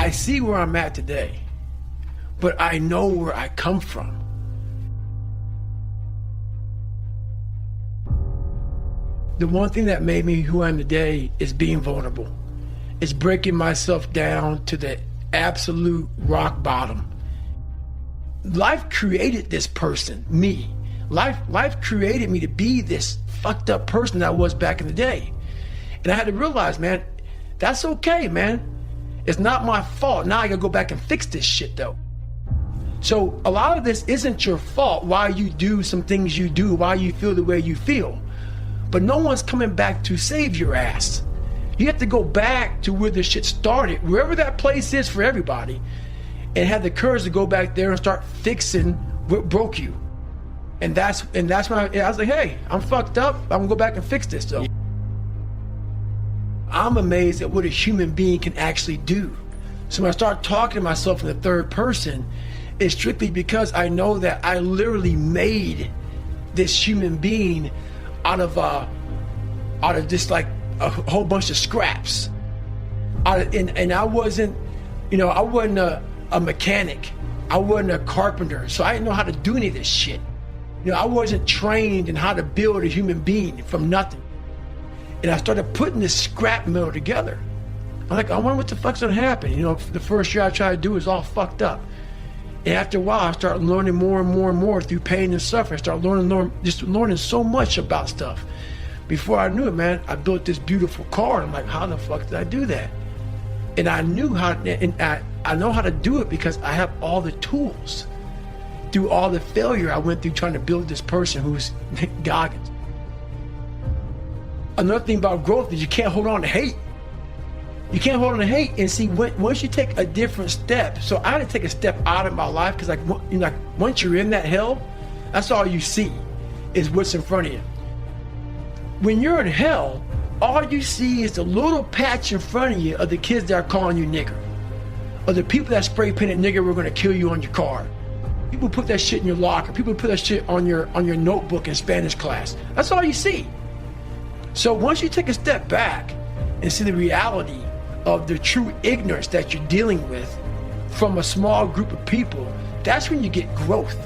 I see where I'm at today, but I know where I come from. The one thing that made me who I am today is being vulnerable. It's breaking myself down to the absolute rock bottom. Life created this person, me. Life created me to be this fucked up person that I was back in the day. And I had to realize, man, that's okay, man. It's not my fault. Now I gotta go back and fix this shit though. So a lot of this isn't your fault, why you do some things you do, why you feel the way you feel. But no one's coming back to save your ass. You have to go back to where the shit started, wherever that place is for everybody, and have the courage to go back there and start fixing what broke you. And that's when I was like, hey, I'm fucked up. I'm gonna go back and fix this though. I'm amazed at what a human being can actually do. So when I start talking to myself in the third person, it's strictly because I know that I literally made this human being out of just like a whole bunch of scraps. And I wasn't, I wasn't a mechanic. I wasn't a carpenter, so I didn't know how to do any of this shit. I wasn't trained in how to build a human being from nothing. And I started putting this scrap metal together. I'm like, I wonder what the fuck's gonna happen. The first year I tried to do it was all fucked up. And after a while, I started learning more and more and more through pain and suffering. I started learning so much about stuff. Before I knew it, man, I built this beautiful car. I'm like, how the fuck did I do that? And I knew how, and I know how to do it because I have all the tools. Through all the failure I went through trying to build this person who's Goggins. Another thing about growth is you can't hold on to hate. You can't hold on to hate. And see, once you take a different step, so I had to take a step out of my life because once you're in that hell, that's all you see is what's in front of you. When you're in hell, all you see is the little patch in front of you of the kids that are calling you nigger. Or the people that spray painted nigger were gonna kill you on your car. People put that shit in your locker. People put that shit on your notebook in Spanish class. That's all you see. So once you take a step back and see the reality of the true ignorance that you're dealing with from a small group of people, that's when you get growth.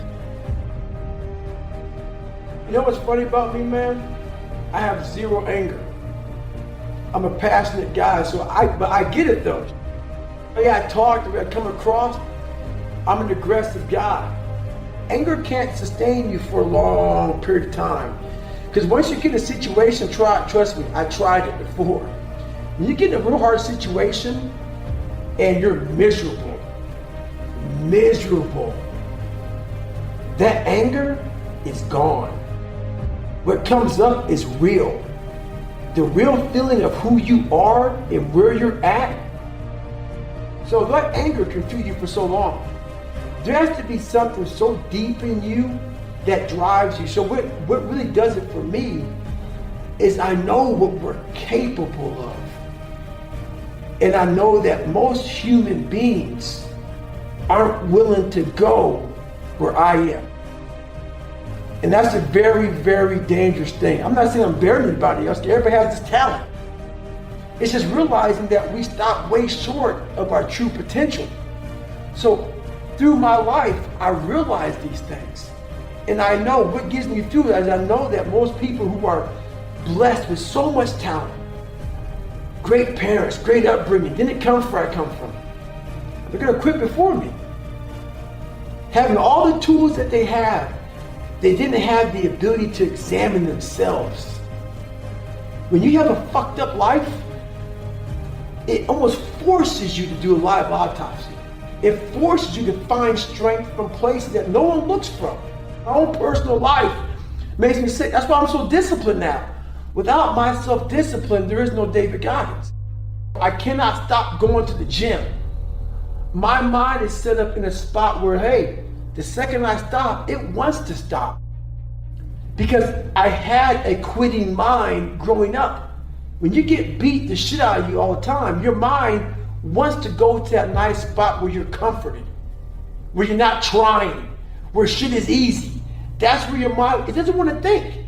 You know what's funny about me, man? I have zero anger. I'm a passionate guy, but I get it though. The way I talk, the way I come across, I'm an aggressive guy. Anger can't sustain you for a long period of time. Because once you get in a situation, trust me, I tried it before. When you get in a real hard situation and you're miserable, that anger is gone. What comes up is real. The real feeling of who you are and where you're at. So that anger can fuel you for so long. There has to be something so deep in you that drives you. So what really does it for me is I know what we're capable of. And I know that most human beings aren't willing to go where I am. And that's a very, very dangerous thing. I'm not saying I'm better than anybody else. Everybody has this talent. It's just realizing that we stop way short of our true potential. So through my life, I realize these things. And I know what gives me through it is I know that most people who are blessed with so much talent, great parents, great upbringing, didn't come from where I come from. They're gonna quit before me. Having all the tools that they have, they didn't have the ability to examine themselves. When you have a fucked up life, it almost forces you to do a live autopsy. It forces you to find strength from places that no one looks from. My own personal life makes me sick. That's why I'm so disciplined now. Without my self-discipline, there is no David Goggins. I cannot stop going to the gym. My mind is set up in a spot where, hey, the second I stop, it wants to stop. Because I had a quitting mind growing up. When you get beat the shit out of you all the time, your mind wants to go to that nice spot where you're comforted, where you're not trying, where shit is easy. That's where your mind, it doesn't want to think.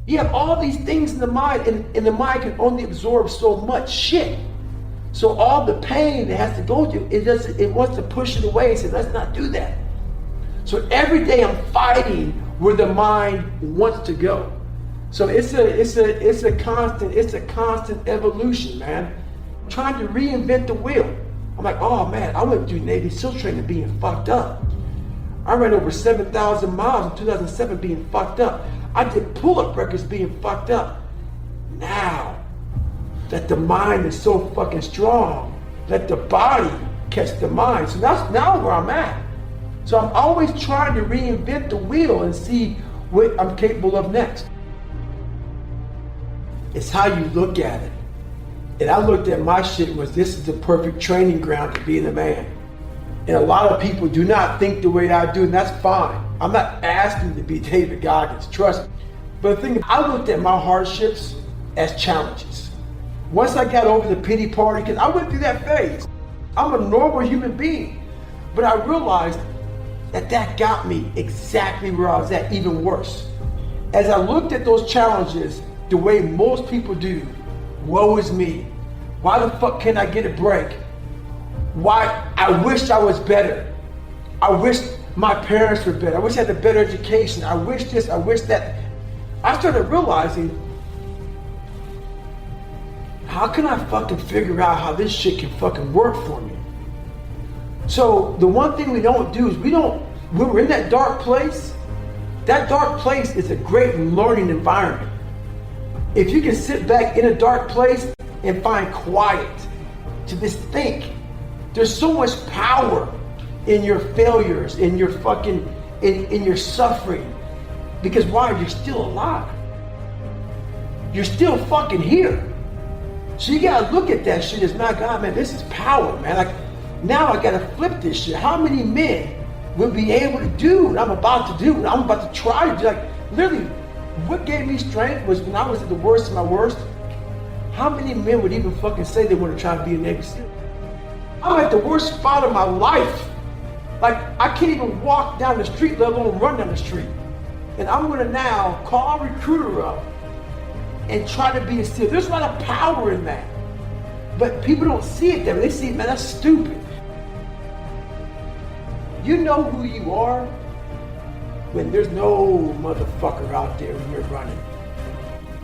You have all these things in the mind, and the mind can only absorb so much shit. So all the pain it has to go through, it wants to push it away and say, let's not do that. So every day I'm fighting where the mind wants to go. So it's a constant evolution, man. Trying to reinvent the wheel. I'm like, oh man, I went through Navy SEAL training being fucked up. I ran over 7,000 miles in 2007 being fucked up. I did pull-up records being fucked up. Now that the mind is so fucking strong, let the body catch the mind. So that's now where I'm at. So I'm always trying to reinvent the wheel and see what I'm capable of next. It's how you look at it. And I looked at my shit was, this is the perfect training ground to be the man. And a lot of people do not think the way I do, and that's fine. I'm not asking to be David Goggins, trust me. But the thing is, I looked at my hardships as challenges. Once I got over the pity party, because I went through that phase. I'm a normal human being. But I realized that got me exactly where I was at, even worse. As I looked at those challenges the way most people do, woe is me. Why the fuck can't I get a break? Why? I wish I was better. I wish my parents were better. I wish I had a better education. I wish this, I wish that. I started realizing, how can I fucking figure out how this shit can fucking work for me? So the one thing we don't do is when we're in that dark place is a great learning environment. If you can sit back in a dark place and find quiet to just think, there's so much power in your failures, in your fucking, in your suffering. Because why? You're still alive. You're still fucking here. So you gotta look at that shit as, my God, man, this is power, man. Like, now I gotta flip this shit. How many men will be able to do what I'm about to do, what I'm about to try to do? Like, literally, what gave me strength was when I was at the worst of my worst. How many men would even fucking say they want to try to be a Navy SEAL? I'm at the worst spot of my life. Like, I can't even walk down the street, let alone run down the street. And I'm gonna now call a recruiter up and try to be a SEAL. There's a lot of power in that. But people don't see it that way. They see, man, that's stupid. You know who you are when there's no motherfucker out there when you're running.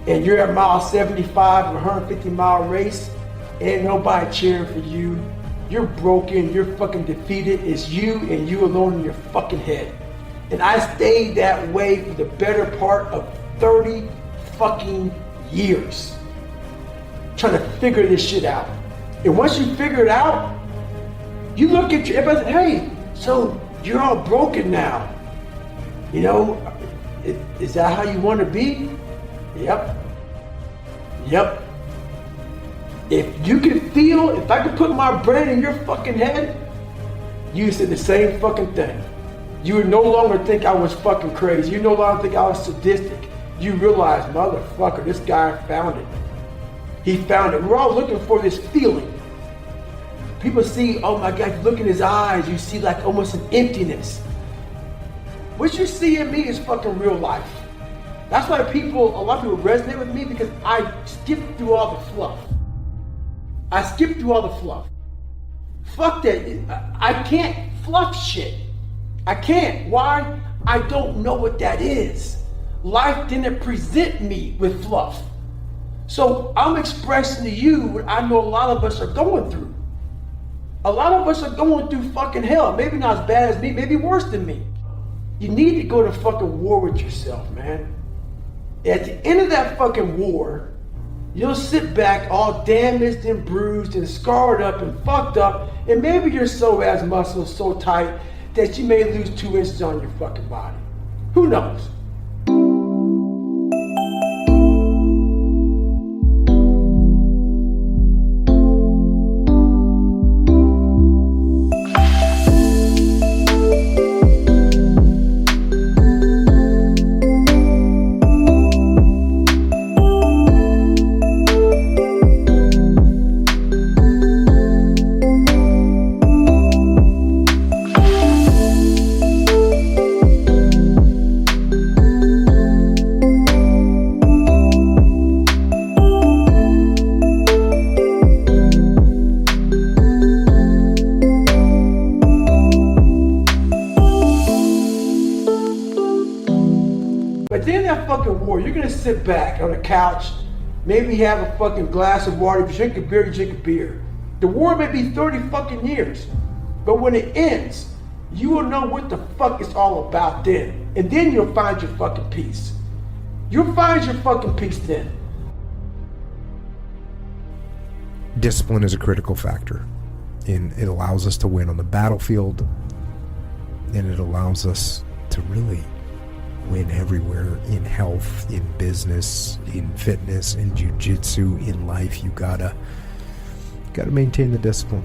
And you're at mile 75 of a 150-mile race, ain't nobody cheering for you. You're broken, you're fucking defeated. It's you and you alone in your fucking head. And I stayed that way for the better part of 30 fucking years. Trying to figure this shit out. And once you figure it out, you look at everybody say, hey, so you're all broken now. You know, is that how you want to be? Yep. Yep. If you can feel, if I could put my brain in your fucking head, you said the same fucking thing. You would no longer think I was fucking crazy. You no longer think I was sadistic. You realize, motherfucker, this guy found it. He found it. We're all looking for this feeling. People see, oh my God, you look in his eyes, you see like almost an emptiness. What you see in me is fucking real life. That's why a lot of people resonate with me, because I skipped through all the fluff. I skipped through all the fluff. Fuck that. I can't fluff shit. I can't. Why? I don't know what that is. Life didn't present me with fluff. So I'm expressing to you what I know a lot of us are going through. A lot of us are going through fucking hell. Maybe not as bad as me, maybe worse than me. You need to go to fucking war with yourself, man. At the end of that fucking war, you'll sit back all damaged and bruised and scarred up and fucked up, and maybe your psoas muscles so tight that you may lose 2 inches on your fucking body. Who knows? fucking war, you're gonna sit back on a couch, maybe have a fucking glass of water. If you drink a beer, you drink a beer. The war may be 30 fucking years, but when it ends, you will know what the fuck it's all about then. And then you'll find your fucking peace. You'll find your fucking peace then. Discipline is a critical factor. And it allows us to win on the battlefield. And it allows us to really win everywhere, in health, in business, in fitness, in jiu-jitsu, in life. You gotta maintain the discipline.